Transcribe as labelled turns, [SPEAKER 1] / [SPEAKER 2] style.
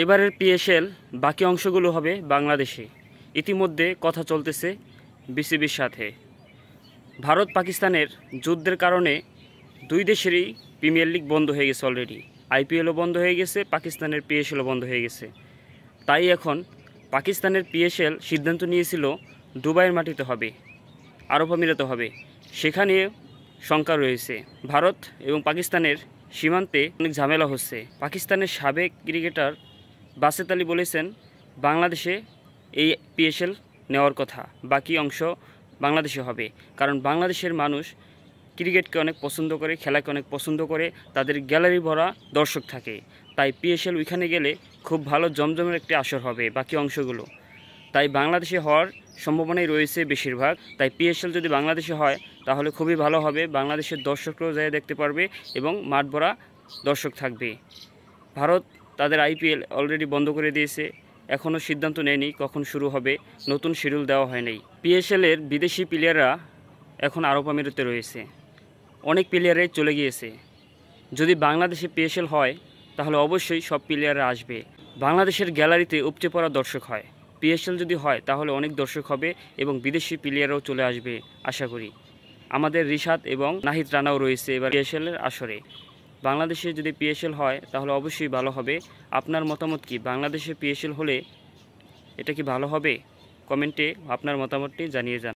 [SPEAKER 1] এবারের পিএসএল বাকি অংশগুলো হবে বাংলাদেশে। ইতিমধ্যে কথা চলতেছে বিসিবির সাথে। ভারত পাকিস্তানের যুদ্ধের কারণে দুই দেশেরই প্রিমিয়ার লিগ বন্ধ হয়ে গেছে অলরেডি। আইপিএলও বন্ধ হয়ে গেছে, পাকিস্তানের পিএসএলও বন্ধ হয়ে গেছে। তাই এখন পাকিস্তানের পিএসএল সিদ্ধান্ত নিয়েছিল দুবাইয়ের মাটিতে হবে, আরব আমিরাতে হবে। সেখানে শঙ্কা রয়েছে। ভারত এবং পাকিস্তানের সীমান্তে অনেক ঝামেলা হচ্ছে। পাকিস্তানের সাবেক ক্রিকেটার বাসেত আলী বলেছেন বাংলাদেশে এই পিএসএল নেওয়ার কথা, বাকি অংশ বাংলাদেশে হবে। কারণ বাংলাদেশের মানুষ ক্রিকেটকে অনেক পছন্দ করে, খেলাকে অনেক পছন্দ করে, তাদের গ্যালারি ভরা দর্শক থাকে। তাই পিএসএল ওইখানে গেলে খুব ভালো জমজমের একটি আসর হবে বাকি অংশগুলো। তাই বাংলাদেশে হওয়ার সম্ভাবনাই রয়েছে বেশিরভাগ। তাই পিএসএল যদি বাংলাদেশে হয় তাহলে খুবই ভালো হবে। বাংলাদেশের দর্শকরাও যায় দেখতে পারবে এবং মাঠ ভরা দর্শক থাকবে। ভারত তাদের আইপিএল অলরেডি বন্ধ করে দিয়েছে, এখনও সিদ্ধান্ত নেয়নি কখন শুরু হবে, নতুন শিডিউল দেওয়া হয় নাই। পিএসএলের বিদেশি প্লেয়াররা এখন আরব আমিরাতে রয়েছে, অনেক প্লেয়ারাই চলে গিয়েছে। যদি বাংলাদেশে পিএসএল হয় তাহলে অবশ্যই সব প্লেয়াররা আসবে। বাংলাদেশের গ্যালারিতে উপচে পড়া দর্শক হয়। পিএসএল যদি হয় তাহলে অনেক দর্শক হবে এবং বিদেশি প্লেয়াররাও চলে আসবে আশা করি। আমাদের রিশাদ এবং নাহিদ রানাও রয়েছে এবার পিএসএলের আসরে। বাংলাদেশে যদি পিএসএল হয় তাহলে অবশ্যই ভালো হবে। আপনার মতামত কি? বাংলাদেশে পিএসএল হলে এটা কি ভালো হবে? কমেন্টে আপনার মতামতটি জানিয়ে যান।